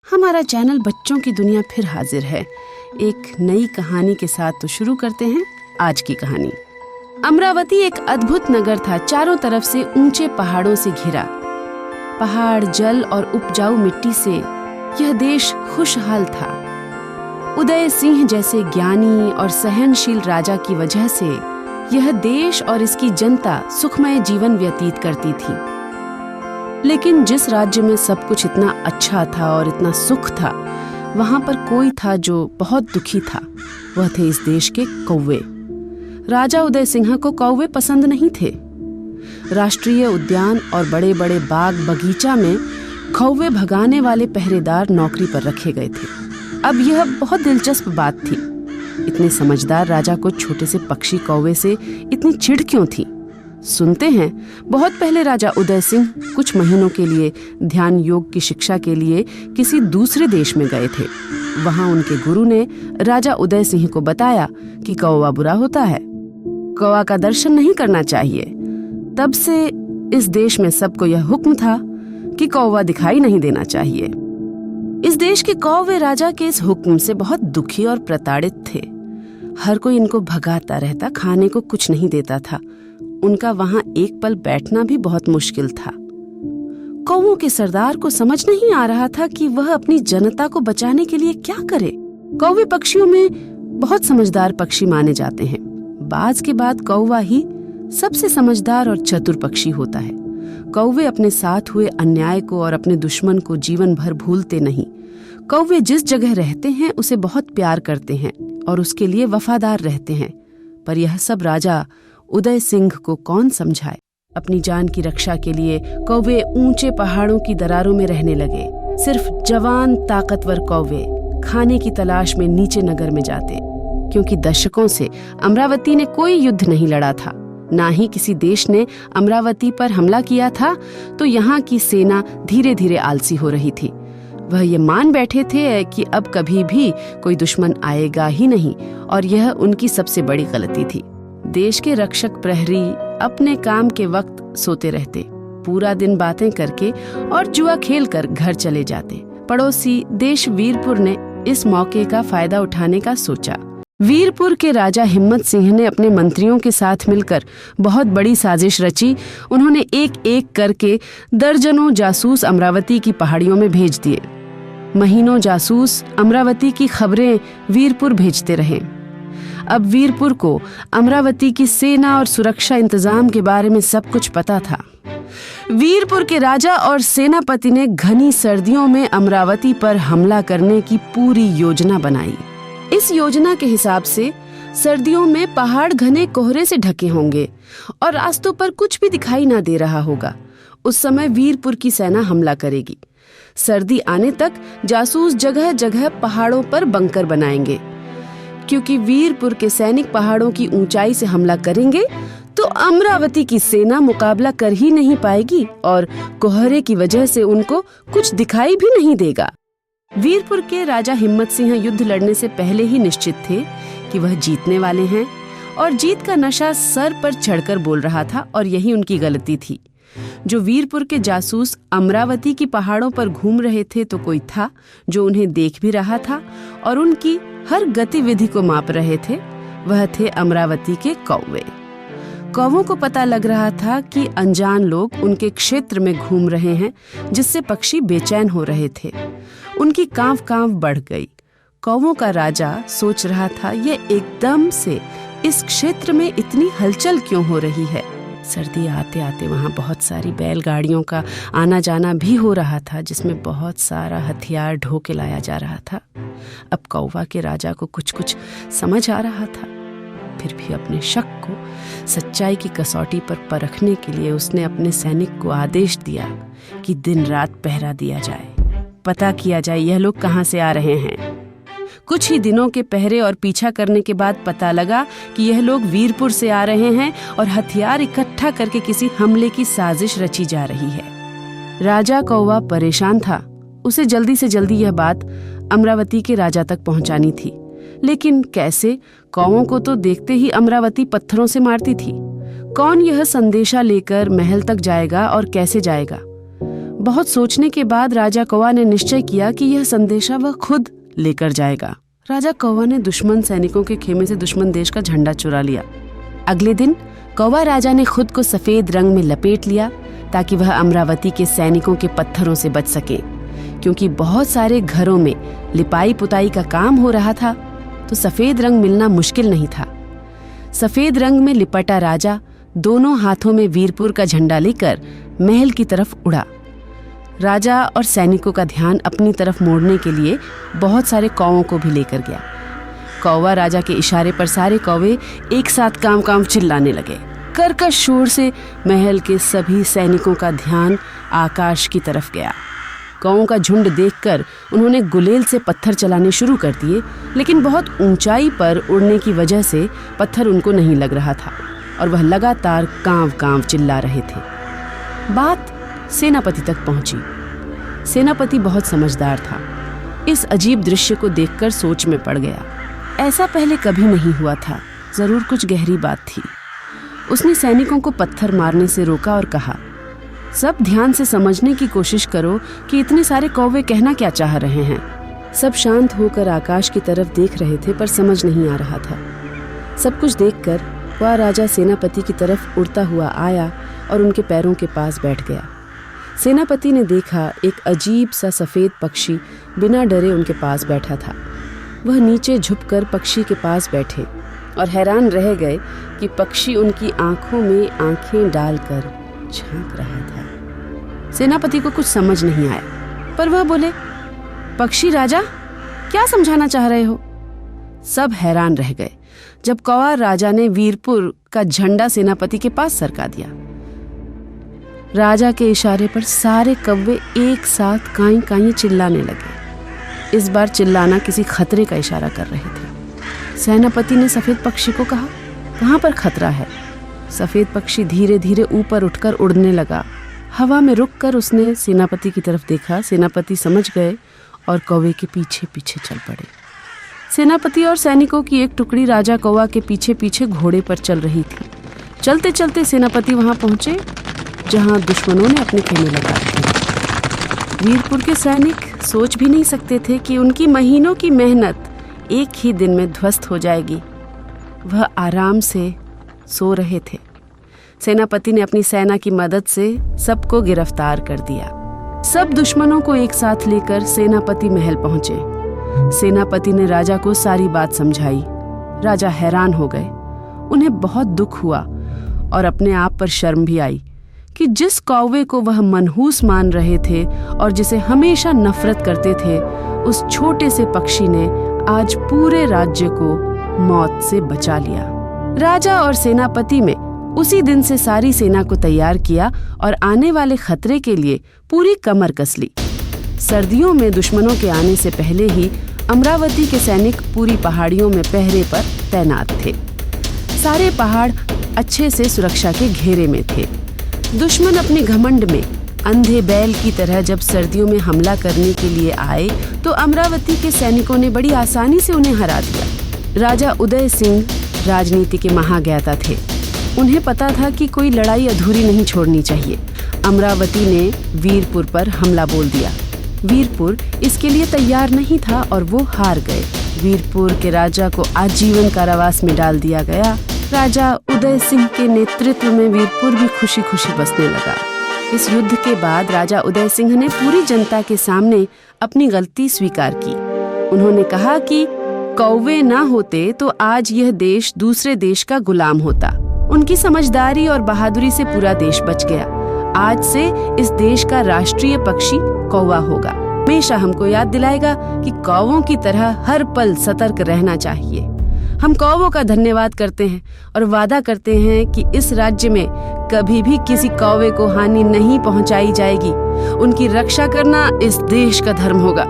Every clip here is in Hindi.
हमारा चैनल बच्चों की दुनिया फिर हाजिर है एक नई कहानी के साथ। तो शुरू करते हैं आज की कहानी। अमरावती एक अद्भुत नगर था, चारों तरफ से ऊंचे पहाड़ों से घिरा। पहाड़, जल और उपजाऊ मिट्टी से यह देश खुशहाल था। उदय सिंह जैसे ज्ञानी और सहनशील राजा की वजह से यह देश और इसकी जनता सुखमय जीवन व्यतीत करती थी। लेकिन जिस राज्य में सब कुछ इतना अच्छा था और इतना सुख था, वहां पर कोई था जो बहुत दुखी था। वह थे इस देश के कौवे। राजा उदय सिंह को कौवे पसंद नहीं थे। राष्ट्रीय उद्यान और बड़े बड़े बाग बगीचा में कौवे भगाने वाले पहरेदार नौकरी पर रखे गए थे। अब यह बहुत दिलचस्प बात थी, इतने समझदार राजा को छोटे से पक्षी कौवे से इतनी चिढ़ क्यों थी। सुनते हैं, बहुत पहले राजा उदय सिंह कुछ महीनों के लिए ध्यान योग की शिक्षा के लिए किसी दूसरे देश में गए थे। वहां उनके गुरु ने राजा उदय सिंह को बताया कि कौवा बुरा होता है, कौवा का दर्शन नहीं करना चाहिए। तब से इस देश में सबको यह हुक्म था कि कौवा दिखाई नहीं देना चाहिए। इस देश के कौवे राजा के इस हुक्म से बहुत दुखी और प्रताड़ित थे। हर कोई इनको भगाता रहता, खाने को कुछ नहीं देता था। उनका वहां एक पल बैठना भी बहुत मुश्किल था। कौवों के सरदार को समझ नहीं आ रहा था कि वह अपनी जनता को बचाने के लिए क्या करे। कौवे पक्षियों में बहुत समझदार पक्षी माने जाते हैं। बाज के बाद कौवा ही सबसे समझदार और चतुर पक्षी होता है। कौवे अपने साथ हुए अन्याय को और अपने दुश्मन को जीवन भर भूलते नहीं। कौवे जिस जगह रहते हैं उसे बहुत प्यार करते हैं और उसके लिए वफादार रहते हैं। पर यह सब राजा उदय सिंह को कौन समझाए। अपनी जान की रक्षा के लिए कौवे ऊंचे पहाड़ों की दरारों में रहने लगे। सिर्फ जवान ताकतवर कौवे खाने की तलाश में नीचे नगर में जाते, क्योंकि दशकों से अमरावती ने कोई युद्ध नहीं लड़ा था, ना ही किसी देश ने अमरावती पर हमला किया था। तो यहाँ की सेना धीरे धीरे आलसी हो रही थी। वह ये मान बैठे थे कि अब कभी भी कोई दुश्मन आएगा ही नहीं, और यह उनकी सबसे बड़ी गलती थी। देश के रक्षक प्रहरी अपने काम के वक्त सोते रहते, पूरा दिन बातें करके और जुआ खेलकर घर चले जाते। पड़ोसी देश वीरपुर ने इस मौके का फायदा उठाने का सोचा। वीरपुर के राजा हिम्मत सिंह ने अपने मंत्रियों के साथ मिलकर बहुत बड़ी साजिश रची। उन्होंने एक एक करके दर्जनों जासूस अमरावती की पहाड़ियों में भेज दिए। महीनों जासूस अमरावती की खबरें वीरपुर भेजते रहे। अब वीरपुर को अमरावती की सेना और सुरक्षा इंतजाम के बारे में सब कुछ पता था। वीरपुर के राजा और सेनापति ने घनी सर्दियों में अमरावती पर हमला करने की पूरी योजना बनाई। इस योजना के हिसाब से सर्दियों में पहाड़ घने कोहरे से ढके होंगे और रास्तों पर कुछ भी दिखाई ना दे रहा होगा। उस समय वीरपुर की सेना हमला करेगी। सर्दी आने तक जासूस जगह जगह पहाड़ों पर बंकर बनाएंगे, क्योंकि वीरपुर के सैनिक पहाड़ों की ऊंचाई से हमला करेंगे तो अमरावती की सेना मुकाबला कर ही नहीं पाएगी और कोहरे की वजह से उनको कुछ दिखाई भी नहीं देगा। वीरपुर के राजा हिम्मत सिंह युद्ध लड़ने से पहले ही निश्चित थे कि वह जीतने वाले हैं, और जीत का नशा सर पर चढ़कर बोल रहा था, और यही उनकी गलती थी। जो वीरपुर के जासूस अमरावती की पहाड़ों पर घूम रहे थे, तो कोई था जो उन्हें देख भी रहा था और उनकी हर गतिविधि को माप रहे थे। वह थे अमरावती के कौवे। कौवों को पता लग रहा था कि अनजान लोग उनके क्षेत्र में घूम रहे हैं, जिससे पक्षी बेचैन हो रहे थे। उनकी कांव बढ़ गई। कौवों का राजा सोच रहा था, यह एकदम से इस क्षेत्र में इतनी हलचल क्यों हो रही है। सर्दी आते आते वहां बहुत सारी बैलगाड़ियों का आना जाना भी हो रहा था, जिसमें बहुत सारा हथियार ढो के लाया जा रहा था। अब कौवा के राजा को कुछ कुछ समझ आ रहा था। फिर भी अपने शक को सच्चाई की कसौटी पर परखने के लिए उसने अपने सैनिक को आदेश दिया कि दिन रात पहरा दिया जाए, पता किया जाए यह लोग कहां से आ रहे हैं। कुछ ही दिनों के पहरे और पीछा करने के बाद पता लगा कि यह लोग वीरपुर से आ रहे हैं और हथियार इकट्ठा करके किसी हमले की साजिश रची जा रही है। राजा कौवा परेशान था। उसे जल्दी से जल्दी यह बात अमरावती के राजा तक पहुंचानी थी, लेकिन कैसे? कौवों को तो देखते ही अमरावती पत्थरों से मारती थी। कौन यह संदेशा लेकर महल तक जाएगा और कैसे जाएगा? बहुत सोचने के बाद राजा कौवा ने निश्चय किया कि यह संदेशा वह खुद लेकर जाएगा। राजा कौवा ने दुश्मन सैनिकों के खेमे से दुश्मन देश का झंडा चुरा लिया। अगले दिन कौवा राजा ने खुद को सफेद रंग में लपेट लिया ताकि वह अमरावती के सैनिकों के पत्थरों से बच सके। क्योंकि बहुत सारे घरों में लिपाई पुताई का काम हो रहा था तो सफेद रंग मिलना मुश्किल नहीं था। सफेद रंग में लिपटा राजा दोनों हाथों में वीरपुर का झंडा लेकर महल की तरफ उड़ा। राजा और सैनिकों का ध्यान अपनी तरफ मोड़ने के लिए बहुत सारे कौवों को भी लेकर गया। कौवा राजा के इशारे पर सारे कौवे एक साथ काम काम चिल्लाने लगे। कर्कश शोर से महल के सभी सैनिकों का ध्यान आकाश की तरफ गया। कौवों का झुंड देखकर उन्होंने गुलेल से पत्थर चलाने शुरू कर दिए, लेकिन बहुत ऊंचाई पर उड़ने की वजह से पत्थर उनको नहीं लग रहा था और वह लगातार कांव कांव चिल्ला रहे थे। बात सेनापति तक पहुंची। सेनापति बहुत समझदार था। इस अजीब दृश्य को देखकर सोच में पड़ गया। ऐसा पहले कभी नहीं हुआ था, जरूर कुछ गहरी बात थी। उसने सैनिकों को पत्थर मारने से रोका और कहा, सब ध्यान से समझने की कोशिश करो कि इतने सारे कौवे कहना क्या चाह रहे हैं। सब शांत होकर आकाश की तरफ देख रहे थे पर समझ नहीं आ रहा था। सब कुछ देखकर वह राजा सेनापति की तरफ उड़ता हुआ आया और उनके पैरों के पास बैठ गया। सेनापति ने देखा एक अजीब सा सफेद पक्षी बिना डरे उनके पास बैठा था। वह नीचे झुककर पक्षी के पास बैठे और हैरान रह गए कि पक्षी उनकी आंखों में आंखें डालकर झांक रहा था। सेनापति को कुछ समझ नहीं आया, पर वह बोले, पक्षी राजा, क्या समझाना चाह रहे हो? सब हैरान रह गए जब कौवा राजा ने वीरपुर का झंडा सेनापति के पास सरका दिया। राजा के इशारे पर सारे कौवे एक साथ काई काई चिल्लाने लगे। इस बार चिल्लाना किसी खतरे का इशारा कर रहे थे। सेनापति ने सफेद पक्षी को कहा, कहाँ पर खतरा है? सफेद पक्षी धीरे धीरे ऊपर उठकर उड़ने लगा। हवा में रुककर उसने सेनापति की तरफ देखा। सेनापति समझ गए और कौवे के पीछे पीछे चल पड़े। सेनापति और सैनिकों की एक टुकड़ी राजा कौवा के पीछे पीछे घोड़े पर चल रही थी। चलते चलते सेनापति वहां पहुंचे जहां दुश्मनों ने अपने खेमे लगाए थे। वीरपुर के सैनिक सोच भी नहीं सकते थे कि उनकी महीनों की मेहनत एक ही दिन में ध्वस्त हो जाएगी। वह आराम से सो रहे थे। सेनापति ने अपनी सेना की मदद से सबको गिरफ्तार कर दिया। सब दुश्मनों को एक साथ लेकर सेनापति महल पहुंचे। सेनापति ने राजा को सारी बात समझाई। राजा हैरान हो गए। उन्हें बहुत दुख हुआ और अपने आप पर शर्म भी आई कि जिस कौवे को वह मनहूस मान रहे थे और जिसे हमेशा नफरत करते थे, उस छोटे से पक्षी ने आज पूरे राज्य को मौत से बचा लिया। राजा और सेनापति में उसी दिन से सारी सेना को तैयार किया और आने वाले खतरे के लिए पूरी कमर कस ली। सर्दियों में दुश्मनों के आने से पहले ही अमरावती के सैनिक पूरी पहाड़ियों में पहरे पर तैनात थे। सारे पहाड़ अच्छे से सुरक्षा के घेरे में थे। दुश्मन अपने घमंड में अंधे बैल की तरह जब सर्दियों में हमला करने के लिए आए तो अमरावती के सैनिकों ने बड़ी आसानी से उन्हें हरा दिया। राजा उदय सिंह राजनीति के महाज्ञाता थे। उन्हें पता था कि कोई लड़ाई अधूरी नहीं छोड़नी चाहिए। अमरावती ने वीरपुर पर हमला बोल दिया। वीरपुर इसके लिए तैयार नहीं था और वो हार गए। वीरपुर के राजा को आजीवन कारावास में डाल दिया गया। राजा उदय सिंह के नेतृत्व में वीरपुर भी खुशी खुशी बसने लगा। इस युद्ध के बाद राजा उदय सिंह ने पूरी जनता के सामने अपनी गलती स्वीकार की। उन्होंने कहा कि कौवे ना होते तो आज यह देश दूसरे देश का गुलाम होता। उनकी समझदारी और बहादुरी से पूरा देश बच गया। आज से इस देश का राष्ट्रीय पक्षी कौवा होगा। हमेशा हमको याद दिलाएगा कि कौवों की तरह हर पल सतर्क रहना चाहिए। हम कौवों का धन्यवाद करते हैं और वादा करते हैं कि इस राज्य में कभी भी किसी कौवे को हानि नहीं पहुंचाई जाएगी। उनकी रक्षा करना इस देश का धर्म होगा।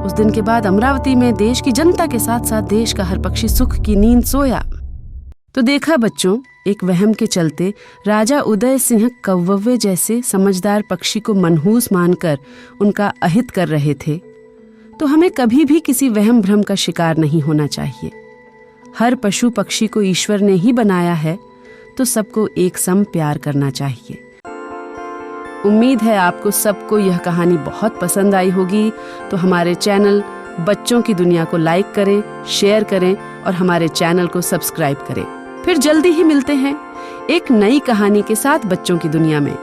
उस दिन के बाद अमरावती में देश की जनता के साथ साथ देश का हर पक्षी सुख की नींद सोया। तो देखा बच्चों, एक वहम के चलते राजा उदय सिंह कौवे जैसे समझदार पक्षी को मनहूस मानकर उनका अहित कर रहे थे। तो हमें कभी भी किसी वहम भ्रम का शिकार नहीं होना चाहिए। हर पशु पक्षी को ईश्वर ने ही बनाया है, तो सबको एक सम प्यार करना चाहिए। उम्मीद है आपको सबको यह कहानी बहुत पसंद आई होगी। तो हमारे चैनल बच्चों की दुनिया को लाइक करें, शेयर करें और हमारे चैनल को सब्सक्राइब करें। फिर जल्दी ही मिलते हैं एक नई कहानी के साथ बच्चों की दुनिया में।